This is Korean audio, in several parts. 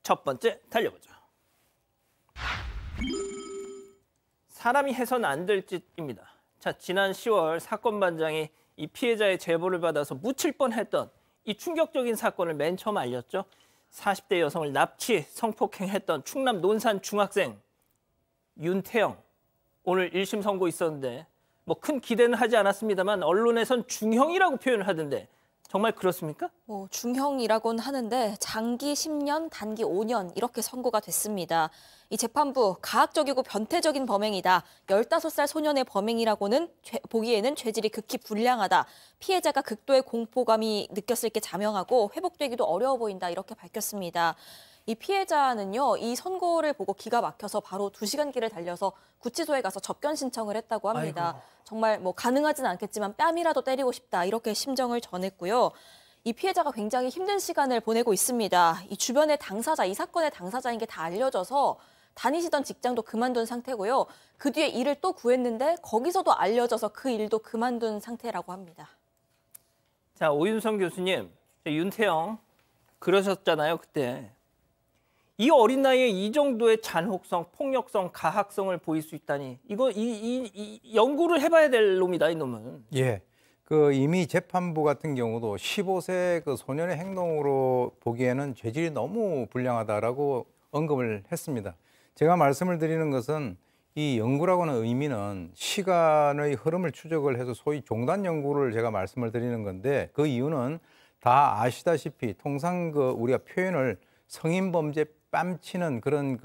첫 번째 달려보죠. 사람이 해선 안 될 짓입니다. 자, 지난 10월 사건 반장이 이 피해자의 제보를 받아서 묻힐 뻔했던 이 충격적인 사건을 맨 처음 알렸죠. 40대 여성을 납치, 성폭행했던 충남 논산 중학생 윤태영. 오늘 1심 선고 있었는데 뭐 큰 기대는 하지 않았습니다만 언론에선 중형이라고 표현을 하던데 정말 그렇습니까? 중형이라고는 하는데 장기 10년, 단기 5년 이렇게 선고가 됐습니다. 이 재판부 가학적이고 변태적인 범행이다. 15살 소년의 범행이라고는 보기에는 죄질이 극히 불량하다. 피해자가 극도의 공포감이 느꼈을 게 자명하고 회복되기도 어려워 보인다. 이렇게 밝혔습니다. 이 피해자는요, 이 선고를 보고 기가 막혀서 바로 2시간 길을 달려서 구치소에 가서 접견 신청을 했다고 합니다. 아이고. 정말 가능하진 않겠지만 뺨이라도 때리고 싶다. 이렇게 심정을 전했고요. 이 피해자가 굉장히 힘든 시간을 보내고 있습니다. 이 주변의 당사자, 이 사건의 당사자인 게 다 알려져서 다니시던 직장도 그만둔 상태고요. 그 뒤에 일을 또 구했는데 거기서도 알려져서 그 일도 그만둔 상태라고 합니다. 자, 오윤성 교수님, 윤태영 그러셨잖아요, 그때. 이 어린 나이에 이 정도의 잔혹성, 폭력성, 가학성을 보일 수 있다니 이거 이 연구를 해봐야 될 놈이다, 이 놈은. 예, 이미 재판부 같은 경우도 15세 그 소년의 행동으로 보기에는 죄질이 너무 불량하다라고 언급을 했습니다. 제가 말씀을 드리는 것은 이 연구라고 하는 의미는 시간의 흐름을 추적을 해서 소위 종단 연구를 제가 말씀을 드리는 건데 그 이유는 다 아시다시피 통상 우리가 표현을 성인 범죄 뺨치는 그런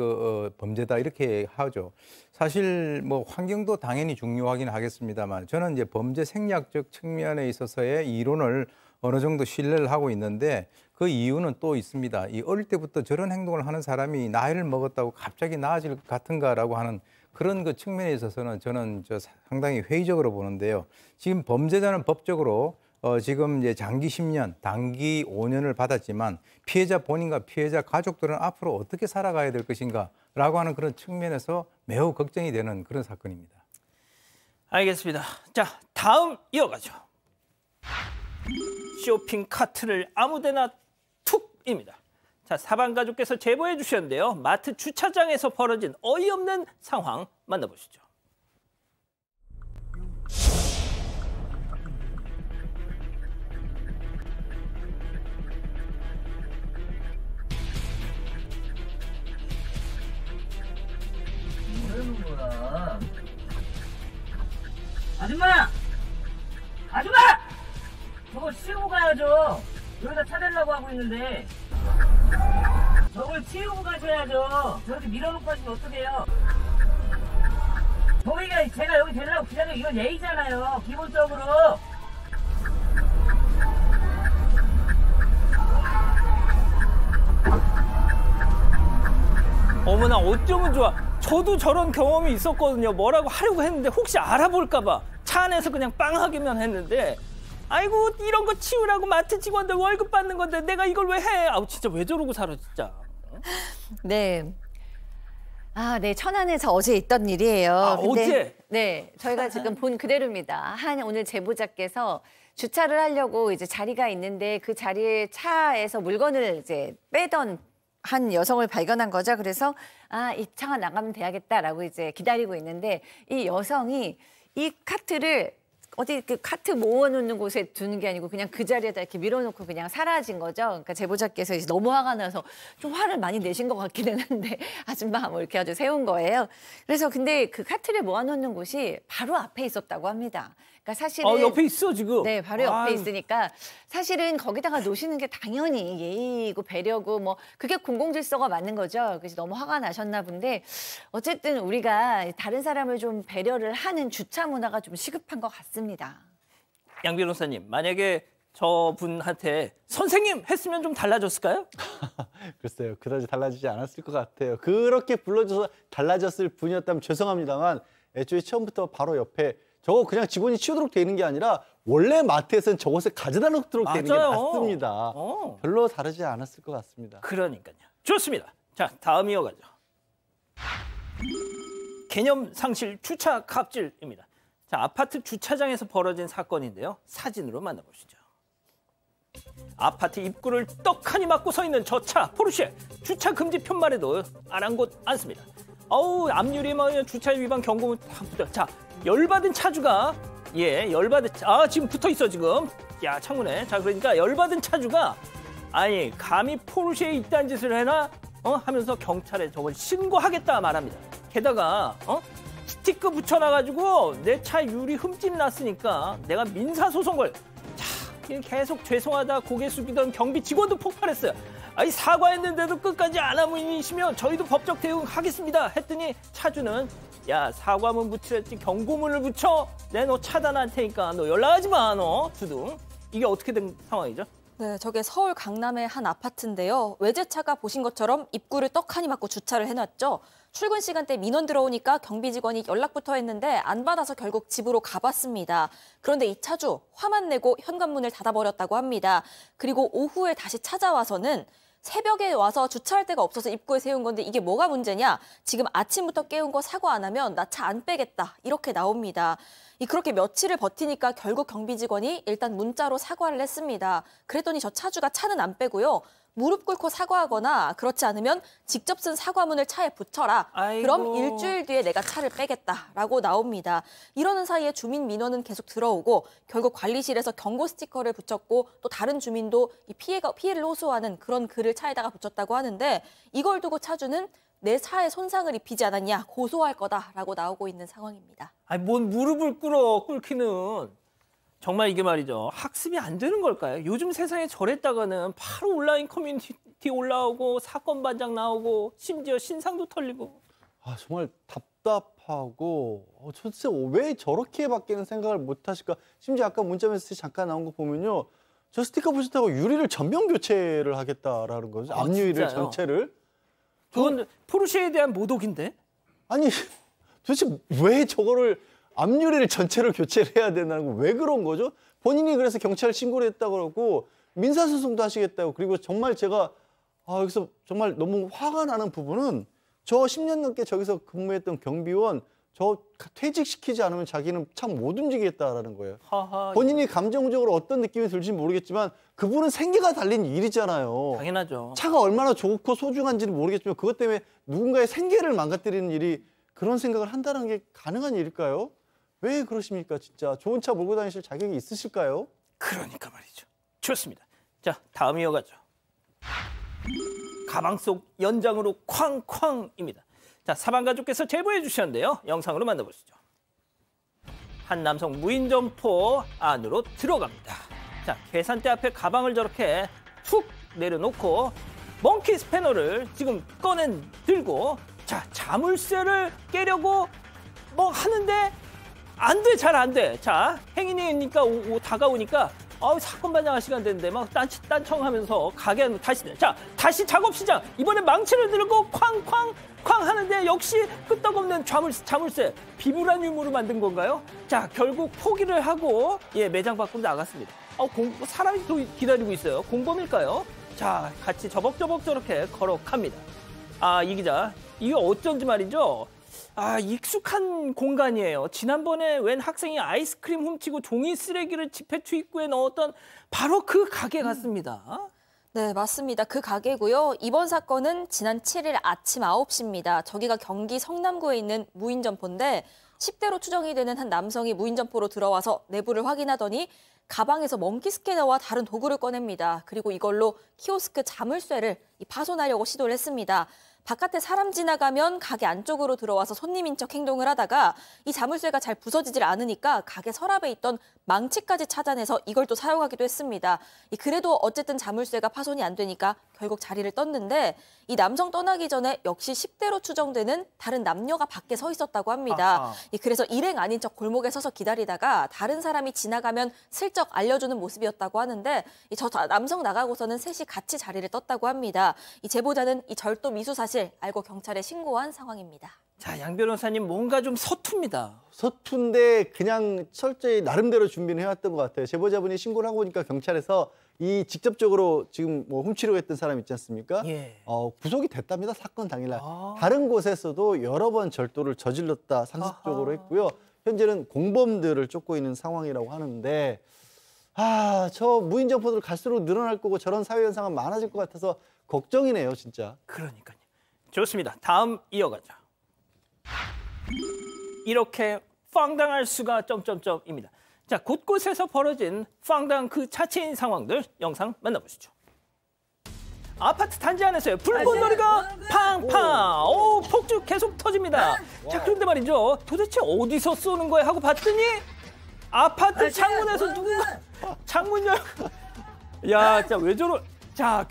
범죄다 이렇게 하죠. 사실 뭐 환경도 당연히 중요하긴 하겠습니다만 저는 이제 범죄 생략적 측면에 있어서의 이론을 어느 정도 신뢰를 하고 있는데 그 이유는 또 있습니다. 이 어릴 때부터 저런 행동을 하는 사람이 나이를 먹었다고 갑자기 나아질 것 같은가라고 하는 그런 측면에 있어서는 저는 상당히 회의적으로 보는데요. 지금 범죄자는 법적으로 지금 이제 장기 10년, 단기 5년을 받았지만 피해자 본인과 피해자 가족들은 앞으로 어떻게 살아가야 될 것인가라고 하는 그런 측면에서 매우 걱정이 되는 그런 사건입니다. 알겠습니다. 자, 다음 이어가죠. 쇼핑 카트를 아무데나 툭입니다. 자, 사방 가족께서 제보해 주셨는데요. 마트 주차장에서 벌어진 어이없는 상황 만나보시죠. 아줌마! 아줌마! 저거 치우고 가야죠. 여기다 차대려고 하고 있는데. 저걸 치우고 가셔야죠. 저렇게 밀어놓고 가시면 어떡해요? 저희가 제가 여기 되려고 기다려. 이건 예의잖아요. 기본적으로. 어머나 어쩌면 좋아. 저도 저런 경험이 있었거든요. 뭐라고 하려고 했는데 혹시 알아볼까 봐 차 안에서 그냥 빵하기만 했는데 아이고 이런 거 치우라고 마트 직원들 월급 받는 건데 내가 이걸 왜 해? 아우 진짜 왜 저러고 살아 진짜. 네. 네. 천안에서 어제 있던 일이에요. 근데, 어제? 네. 저희가 지금 본 그대로입니다. 오늘 제보자께서 주차를 하려고 이제 자리가 있는데 그 자리에 차에서 물건을 이제 빼던 한 여성을 발견한 거죠. 그래서 이 차가 나가면 돼야겠다라고 이제 기다리고 있는데 이 여성이 이 카트를 어디 카트 모아놓는 곳에 두는 게 아니고 그냥 그 자리에다 이렇게 밀어놓고 그냥 사라진 거죠. 그러니까 제보자께서 이제 너무 화가 나서 좀 화를 많이 내신 것 같기는 한데 아줌마 뭐 이렇게 아주 세운 거예요. 그래서 근데 그 카트를 모아놓는 곳이 바로 앞에 있었다고 합니다. 그러니까 사실은 옆에 있어 지금. 네, 바로 옆에 있으니까 사실은 거기다가 놓으시는 게 당연히 예의고 배려고 뭐 그게 공공질서가 맞는 거죠. 그래서 너무 화가 나셨나 본데 어쨌든 우리가 다른 사람을 좀 배려를 하는 주차 문화가 좀 시급한 것 같습니다. 양 변호사님, 만약에 저분한테 선생님 했으면 좀 달라졌을까요? 글쎄요, 그다지 달라지지 않았을 것 같아요. 그렇게 불러줘서 달라졌을 분이었다면 죄송합니다만 애초에 처음부터 바로 옆에 저거 그냥 직원이 치우도록 되는 게 아니라 원래 마트에서는 저것을 가져다 놓도록 되는 게 맞습니다. 별로 다르지 않았을 것 같습니다. 그러니까요. 좋습니다. 자, 다음 이어가죠. 개념 상실 주차 갑질입니다. 자, 아파트 주차장에서 벌어진 사건인데요. 사진으로 만나보시죠. 아파트 입구를 떡하니 막고 서 있는 저 차 포르쉐 주차 금지표만 해도 아랑곳 않습니다. 어우 앞유리에 막 주차 위반 경고문 다 붙어. 자 열받은 차주가 지금 붙어 있어 지금. 야 창문에. 자 그러니까 열받은 차주가 아니 감히 포르쉐에 이딴 짓을 해나 하면서 경찰에 저걸 신고하겠다 말합니다. 게다가 스티커 붙여놔가지고 내 차 유리 흠집 났으니까 내가 민사소송 걸. 계속 죄송하다 고개 숙이던 경비 직원도 폭발했어요. 아니 사과했는데도 끝까지 안 하시면 저희도 법적 대응하겠습니다 했더니 차주는 야 사과문 붙이랬지 경고문을 붙여? 내 너 차단할 테니까 너 연락하지 마 너 두둥. 이게 어떻게 된 상황이죠? 네, 저게 서울 강남의 한 아파트인데요. 외제차가 보신 것처럼 입구를 떡하니 막고 주차를 해놨죠. 출근 시간대 민원 들어오니까 경비 직원이 연락부터 했는데 안 받아서 결국 집으로 가봤습니다. 그런데 이 차주 화만 내고 현관문을 닫아버렸다고 합니다. 그리고 오후에 다시 찾아와서는 새벽에 와서 주차할 데가 없어서 입구에 세운 건데 이게 뭐가 문제냐? 지금 아침부터 깨운 거 사과 안 하면 나 차 안 빼겠다. 이렇게 나옵니다. 그렇게 며칠을 버티니까 결국 경비 직원이 일단 문자로 사과를 했습니다. 그랬더니 저 차주가 차는 안 빼고요. 무릎 꿇고 사과하거나 그렇지 않으면 직접 쓴 사과문을 차에 붙여라. 아이고. 그럼 일주일 뒤에 내가 차를 빼겠다라고 나옵니다. 이러는 사이에 주민 민원은 계속 들어오고 결국 관리실에서 경고 스티커를 붙였고 또 다른 주민도 이 피해를 호소하는 그런 글을 차에다가 붙였다고 하는데 이걸 두고 차주는 내 차에 손상을 입히지 않았냐 고소할 거다라고 나오고 있는 상황입니다. 아니 뭔 무릎을 꿇기는. 정말 이게 말이죠. 학습이 안 되는 걸까요? 요즘 세상에 저랬다가는 바로 온라인 커뮤니티 올라오고 사건 반장 나오고 심지어 신상도 털리고. 아 정말 답답하고 도대체 왜 저렇게밖에는 생각을 못 하실까? 심지어 아까 문자 메시지 잠깐 나온 거 보면요. 저 스티커 붙였다고 유리를 전면 교체를 하겠다라는 거죠. 앞유리를 진짜요? 전체를. 그건 포르쉐에 대한 모독인데? 아니 도대체 왜 저거를 앞유리를 전체를 교체를 해야 된다는 거 왜 그런 거죠? 본인이 그래서 경찰 신고를 했다고 그러고 민사소송도 하시겠다고. 그리고 정말 제가 여기서 정말 너무 화가 나는 부분은 저 10년 넘게 저기서 근무했던 경비원 저 퇴직시키지 않으면 자기는 참 못 움직이겠다라는 거예요. 본인이 감정적으로 어떤 느낌이 들지 모르겠지만 그분은 생계가 달린 일이잖아요. 당연하죠. 차가 얼마나 좋고 소중한지는 모르겠지만 그것 때문에 누군가의 생계를 망가뜨리는 일이 그런 생각을 한다는 게 가능한 일일까요? 왜 그러십니까? 진짜 좋은 차 몰고 다니실 자격이 있으실까요? 그러니까 말이죠. 좋습니다. 자, 다음 이어가죠. 가방 속 연장으로 쾅쾅입니다. 자, 사방가족께서 제보해 주셨는데요. 영상으로 만나보시죠. 한 남성 무인 점포 안으로 들어갑니다. 자, 계산대 앞에 가방을 저렇게 툭 내려놓고 몽키 스패너를 지금 들고 자, 자물쇠를 깨려고 뭐 하는데 안 돼, 잘 안 돼. 자, 행인이니까 다가오니까 사건 반장할 시간 됐는데 막 딴청하면서 가게 안으로 다시 작업 시작. 이번에 망치를 들고 쾅쾅 하는데 역시 끄떡없는 자물쇠 비브라늄으로 만든 건가요? 자, 결국 포기를 하고 매장 밖으로 나갔습니다. 사람이 또 기다리고 있어요. 공범일까요? 자, 같이 저벅저벅 저렇게 걸어갑니다. 이 기자, 이게 어쩐지 말이죠. 익숙한 공간이에요. 지난번에 웬 학생이 아이스크림 훔치고 종이 쓰레기를 집회 출입구에 넣었던 바로 그 가게 같습니다. 네, 맞습니다. 그 가게고요. 이번 사건은 지난 7일 아침 9시입니다. 저기가 경기 성남구에 있는 무인 점포인데 10대로 추정이 되는 한 남성이 무인 점포로 들어와서 내부를 확인하더니 가방에서 몽키 스캐너와 다른 도구를 꺼냅니다. 그리고 이걸로 키오스크 자물쇠를 파손하려고 시도를 했습니다. 바깥에 사람 지나가면 가게 안쪽으로 들어와서 손님인 척 행동을 하다가 이 자물쇠가 잘 부서지질 않으니까 가게 서랍에 있던 망치까지 찾아내서 이걸 또 사용하기도 했습니다. 그래도 어쨌든 자물쇠가 파손이 안 되니까 결국 자리를 떴는데 이 남성 떠나기 전에 역시 10대로 추정되는 다른 남녀가 밖에 서 있었다고 합니다. 그래서 일행 아닌 척 골목에 서서 기다리다가 다른 사람이 지나가면 슬쩍 알려주는 모습이었다고 하는데 저 남성 나가고서는 셋이 같이 자리를 떴다고 합니다. 이 제보자는 이 절도 미수 사실 알고 경찰에 신고한 상황입니다. 자, 양 변호사님 뭔가 좀 서툽니다. 서툰데 그냥 철저히 나름대로 준비를 해왔던 것 같아요. 제보자분이 신고를 하고 보니까 경찰에서 이 직접적으로 지금 뭐 훔치려고 했던 사람 있지 않습니까? 구속이 됐답니다. 사건 당일날. 다른 곳에서도 여러 번 절도를 저질렀다 상습적으로 했고요. 현재는 공범들을 쫓고 있는 상황이라고 하는데 저 무인점포들 갈수록 늘어날 거고 저런 사회 현상은 많아질 것 같아서 걱정이네요, 진짜. 그러니까요. 좋습니다. 다음 이어가죠. 이렇게 황당할 수가 점점점입니다. 자, 곳곳에서 벌어진 황당한 그 자체인 상황들 영상 만나보시죠. 아파트 단지 안에서요. 불꽃놀이가 팡팡. 오, 폭죽 계속 터집니다. 자, 그런데 말이죠. 도대체 어디서 쏘는 거야 하고 봤더니 아파트 창문에서 누군가 창문 열고. 야, 진짜 왜 저러? 자,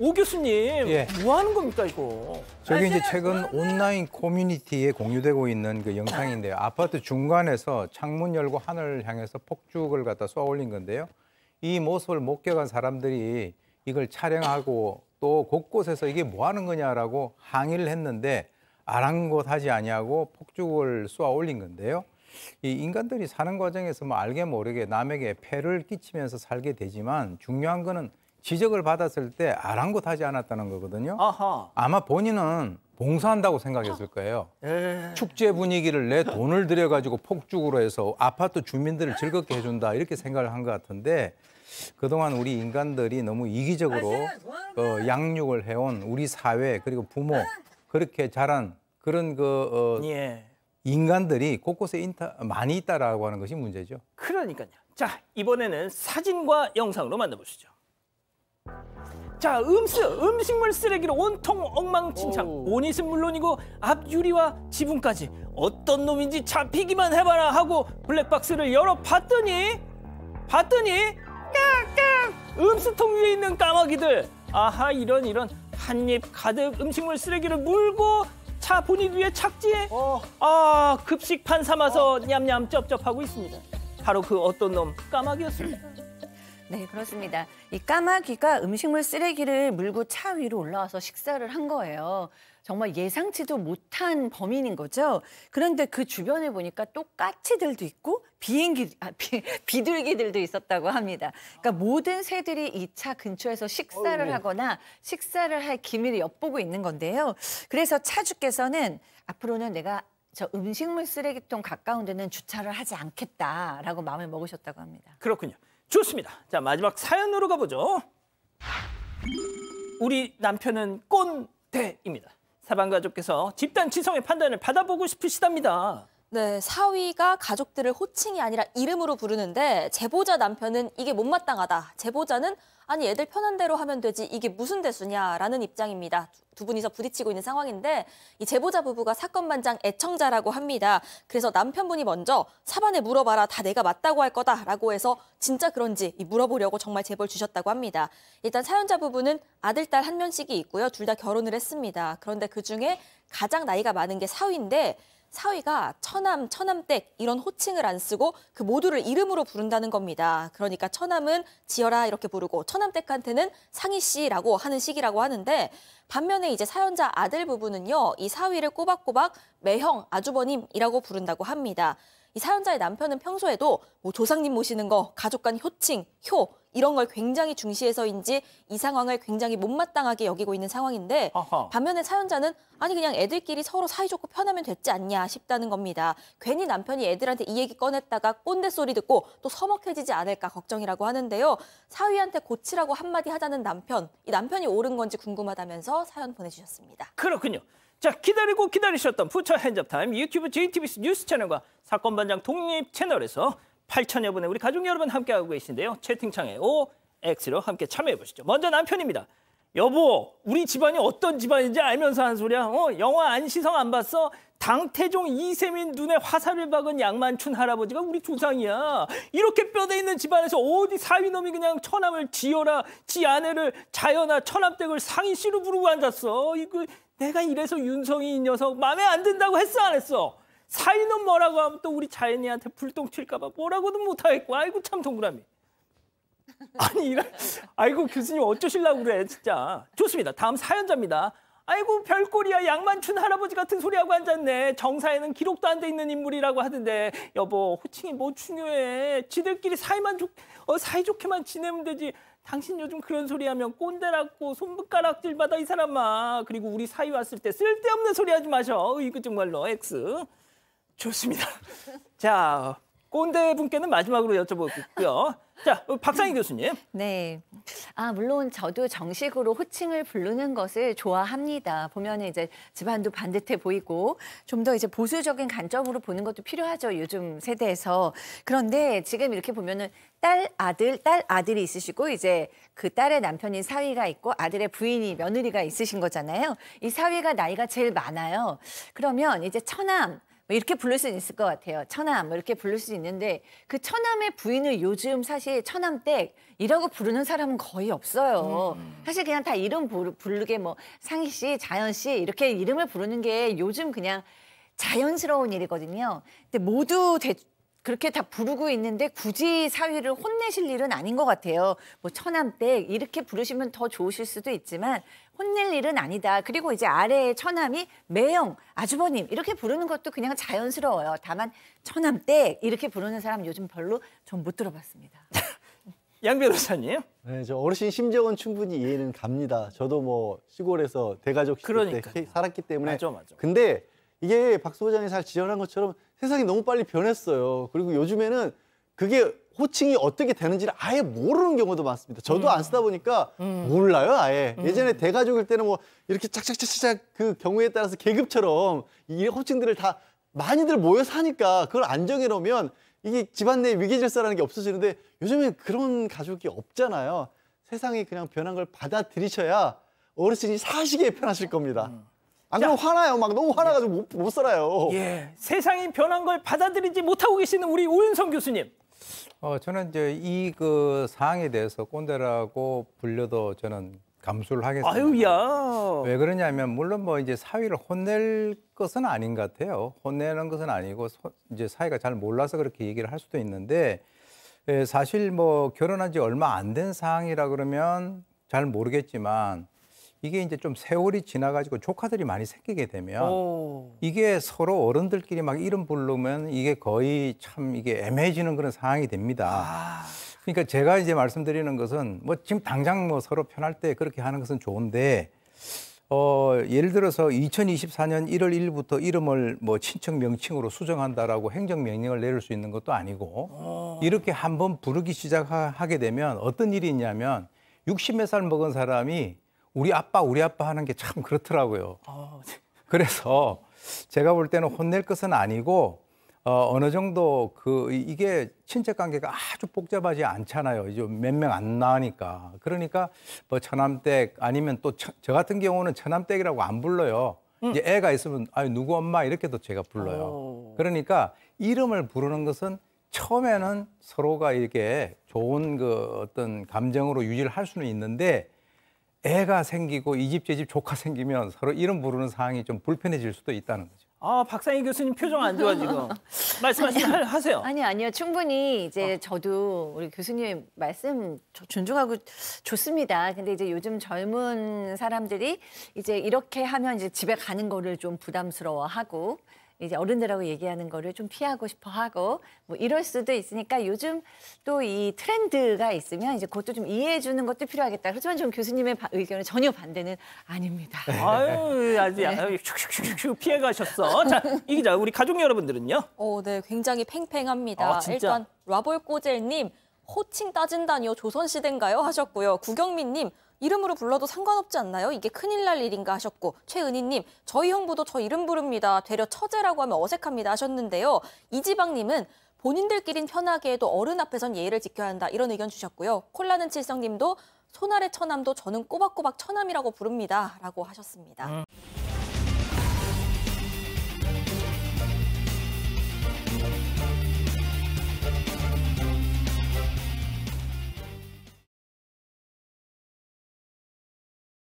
오 교수님, 예. 뭐 하는 겁니까 이거? 저게 이제 최근 온라인 커뮤니티에 공유되고 있는 그 영상인데요. 아파트 중간에서 창문 열고 하늘을 향해서 폭죽을 갖다 쏘아 올린 건데요. 이 모습을 목격한 사람들이 이걸 촬영하고 또 곳곳에서 이게 뭐 하는 거냐라고 항의를 했는데 아랑곳하지 아니하고 폭죽을 쏘아 올린 건데요. 이 인간들이 사는 과정에서 뭐 알게 모르게 남에게 폐를 끼치면서 살게 되지만 중요한 거는 지적을 받았을 때 아랑곳하지 않았다는 거거든요. 아하. 아마 본인은 봉사한다고 생각했을 거예요. 축제 분위기를 내 돈을 들여가지고 폭죽으로 해서 아파트 주민들을 즐겁게 해준다 이렇게 생각을 한 것 같은데 그동안 우리 인간들이 너무 이기적으로 양육을 해온 우리 사회 그리고 부모 그렇게 자란 그런 예. 인간들이 곳곳에 많이 있다라고 하는 것이 문제죠. 그러니까요. 자, 이번에는 사진과 영상으로 만나보시죠. 자, 음식물 쓰레기로 온통 엉망진창. 보닛은 물론이고 앞 유리와 지붕까지 어떤 놈인지 잡히기만 해봐라 하고 블랙박스를 열어봤더니 음수통 위에 있는 까마귀들. 아하, 이런 한입 가득 음식물 쓰레기를 물고 차 보닛 위에 착지해 급식판 삼아서 냠냠 쩝쩝하고 있습니다. 바로 그 어떤 놈 까마귀였습니다. 네, 그렇습니다. 이 까마귀가 음식물 쓰레기를 물고 차 위로 올라와서 식사를 한 거예요. 정말 예상치도 못한 범인인 거죠. 그런데 그 주변에 보니까 또 까치들도 있고 비둘기들도 있었다고 합니다. 그러니까 모든 새들이 이 차 근처에서 식사를 하거나 식사를 할 기미를 엿보고 있는 건데요. 그래서 차주께서는 앞으로는 내가 저 음식물 쓰레기통 가까운 데는 주차를 하지 않겠다라고 마음을 먹으셨다고 합니다. 그렇군요. 좋습니다. 자, 마지막 사연으로 가보죠. 우리 남편은 꼰대입니다. 사방가족께서 집단 지성의 판단을 받아보고 싶으시답니다. 네, 사위가 가족들을 호칭이 아니라 이름으로 부르는데 제보자 남편은 이게 못마땅하다. 제보자는 아니 애들 편한 대로 하면 되지 이게 무슨 대수냐라는 입장입니다. 두 분이서 부딪히고 있는 상황인데 이 제보자 부부가 사건 반장 애청자라고 합니다. 그래서 남편분이 먼저 사반에 물어봐라 다 내가 맞다고 할 거다라고 해서 진짜 그런지 물어보려고 정말 제보를 주셨다고 합니다. 일단 사연자 부부는 아들, 딸 한 명씩이 있고요. 둘 다 결혼을 했습니다. 그런데 그중에 가장 나이가 많은 게 사위인데 사위가 처남, 처남댁 이런 호칭을 안 쓰고 그 모두를 이름으로 부른다는 겁니다. 그러니까 처남은 지어라 이렇게 부르고 처남댁한테는 상희 씨라고 하는 식이라고 하는데 반면에 이제 사연자 아들 부부는요. 이 사위를 꼬박꼬박 매형, 아주버님이라고 부른다고 합니다. 이 사연자의 남편은 평소에도 뭐 조상님 모시는 거, 가족 간 효칭, 효 이런 걸 굉장히 중시해서인지 이 상황을 굉장히 못마땅하게 여기고 있는 상황인데 반면에 사연자는 아니 그냥 애들끼리 서로 사이좋고 편하면 됐지 않냐 싶다는 겁니다. 괜히 남편이 애들한테 이 얘기 꺼냈다가 꼰대 소리 듣고 또 서먹해지지 않을까 걱정이라고 하는데요. 사위한테 고치라고 한마디 하자는 남편, 이 남편이 옳은 건지 궁금하다면서 사연 보내주셨습니다. 그렇군요. 자, 기다리고 기다리셨던 부처 핸즈업타임 유튜브 JTBC 뉴스 채널과 사건 반장 독립 채널에서 8천여 분의 우리 가족 여러분 함께하고 계신데요. 채팅창에 OX로 함께 참여해보시죠. 먼저 남편입니다. 여보, 우리 집안이 어떤 집안인지 알면서 한 소리야. 영화 안시성 안 봤어? 당태종 이세민 눈에 화살을 박은 양만춘 할아버지가 우리 조상이야. 이렇게 뼈대 있는 집안에서 어디 사위놈이 그냥 처남을 지어라, 지 아내를 자연아, 처남댁을 상희 씨로 부르고 앉았어. 이거 내가 이래서 윤성이 이 녀석 마음에 안 든다고 했어 안 했어? 사위는 뭐라고 하면 또 우리 자연이한테 불똥 튈까 봐 뭐라고도 못하겠고. 아이고 참 동그라미. 아니 아이고 교수님 어쩌시려고 그래 진짜. 좋습니다. 다음 사연자입니다. 아이고 별꼴이야. 양만춘 할아버지 같은 소리하고 앉았네. 정사에는 기록도 안 돼 있는 인물이라고 하던데. 여보 호칭이 뭐 중요해. 지들끼리 사이좋게만 지내면 되지. 당신 요즘 그런 소리 하면 꼰대라고 손가락질받아 이 사람아. 그리고 우리 사위 왔을 때 쓸데없는 소리 하지 마셔. 이거 정말로 X. 좋습니다. 자, 꼰대 분께는 마지막으로 여쭤보고요. 자, 박상희 교수님. 네. 물론 저도 정식으로 호칭을 부르는 것을 좋아합니다. 보면은 이제 집안도 반듯해 보이고 좀 더 이제 보수적인 관점으로 보는 것도 필요하죠. 요즘 세대에서. 그런데 지금 이렇게 보면은 딸 아들이 있으시고 이제 그 딸의 남편인 사위가 있고 아들의 부인이 며느리가 있으신 거잖아요. 이 사위가 나이가 제일 많아요. 그러면 이제 처남 이렇게 부를 수 있을 것 같아요. 처남 이렇게 부를 수 있는데 그 처남의 부인을 요즘 사실 처남댁이라고 부르는 사람은 거의 없어요. 사실 그냥 다 이름 부르게 뭐 상희 씨, 자연 씨 이렇게 이름을 부르는 게 요즘 그냥 자연스러운 일이거든요. 근데 모두 그렇게 다 부르고 있는데 굳이 사위를 혼내실 일은 아닌 것 같아요. 뭐 처남댁 이렇게 부르시면 더 좋으실 수도 있지만 혼낼 일은 아니다. 그리고 이제 아래에 처남이 매형, 아주버님 이렇게 부르는 것도 그냥 자연스러워요. 다만 처남댁 이렇게 부르는 사람 요즘 별로 전 못 들어봤습니다. 양 변호사님. 네, 저 어르신 심정은 충분히 이해는 갑니다. 저도 뭐 시골에서 대가족 시대 때 살았기 때문에. 맞아. 근데 이게 박 소장이 잘 지적한 것처럼 세상이 너무 빨리 변했어요. 그리고 요즘에는 그게 호칭이 어떻게 되는지를 아예 모르는 경우도 많습니다. 저도 안 쓰다 보니까 몰라요, 아예. 예전에 대가족일 때는 뭐 이렇게 착착착착 그 경우에 따라서 계급처럼 이 호칭들을 다 많이들 모여서 하니까 그걸 안 정해놓으면 이게 집안 내 위계 질서라는 게 없어지는데 요즘엔 그런 가족이 없잖아요. 세상이 그냥 변한 걸 받아들이셔야 어르신이 사시기에 편하실 겁니다. 안 그러면 화나요. 막 너무 화나가지고 못 살아요. 예, 세상이 변한 걸 받아들이지 못하고 계시는 우리 오윤성 교수님. 저는 이제 이 그 사항에 대해서 꼰대라고 불려도 저는 감수를 하겠습니다. 아유야. 왜 그러냐면 물론 뭐 이제 사위를 혼낼 것은 아닌 것 같아요. 혼내는 것은 아니고 이제 사위가 잘 몰라서 그렇게 얘기를 할 수도 있는데 사실 뭐 결혼한 지 얼마 안 된 상황이라 그러면 잘 모르겠지만 이게 이제 좀 세월이 지나가지고 조카들이 많이 생기게 되면 이게 서로 어른들끼리 막 이름 부르면 이게 거의 참 이게 애매해지는 그런 상황이 됩니다. 그러니까 제가 이제 말씀드리는 것은 뭐 지금 당장 뭐 서로 편할 때 그렇게 하는 것은 좋은데 예를 들어서 2024년 1월 1일부터 이름을 뭐 친척 명칭으로 수정한다라고 행정명령을 내릴 수 있는 것도 아니고 이렇게 한번 부르기 시작하게 되면 어떤 일이 있냐면 60몇 살 먹은 사람이 우리 아빠 하는 게 참 그렇더라고요. 그래서 제가 볼 때는 혼낼 것은 아니고 어느 정도 이게 친척 관계가 아주 복잡하지 않잖아요. 이제 몇 명 안 나으니까. 그러니까 뭐 처남댁 아니면 또 저 같은 경우는 처남댁이라고 안 불러요. 이제 애가 있으면 누구 엄마 이렇게도 제가 불러요. 그러니까 이름을 부르는 것은 처음에는 서로가 이렇게 좋은 그 어떤 감정으로 유지를 할 수는 있는데 애가 생기고 이 집 저 집 조카 생기면 서로 이름 부르는 상황이 좀 불편해질 수도 있다는 거죠. 박상희 교수님 표정 안 좋아 지금. 하세요. 아니요. 충분히 이제 저도 우리 교수님 말씀 존중하고 좋습니다. 근데 이제 요즘 젊은 사람들이 이제 이렇게 하면 이제 집에 가는 거를 좀 부담스러워하고 이제 어른들하고 얘기하는 거를 좀 피하고 싶어 하고 뭐 이럴 수도 있으니까 요즘 또 이 트렌드가 있으면 이제 그것도 좀 이해해 주는 것도 필요하겠다. 하지만 좀 교수님의 의견은 전혀 반대는 아닙니다. 아유, 아주 슉슉슉슉 피해 가셨어. 자, 이 기자, 우리 가족 여러분들은요? 네, 굉장히 팽팽합니다. 진짜? 일단 라볼꼬젤님 호칭 따진다니요 조선시대인가요 하셨고요. 구경민님 이름으로 불러도 상관없지 않나요? 이게 큰일 날 일인가 하셨고 최은희님 저희 형부도 저 이름 부릅니다. 되려 처제라고 하면 어색합니다 하셨는데요. 이지방님은 본인들끼린 편하게 해도 어른 앞에선 예의를 지켜야 한다 이런 의견 주셨고요. 콜라는 칠성님도 손아래 처남도 저는 꼬박꼬박 처남이라고 부릅니다 라고 하셨습니다.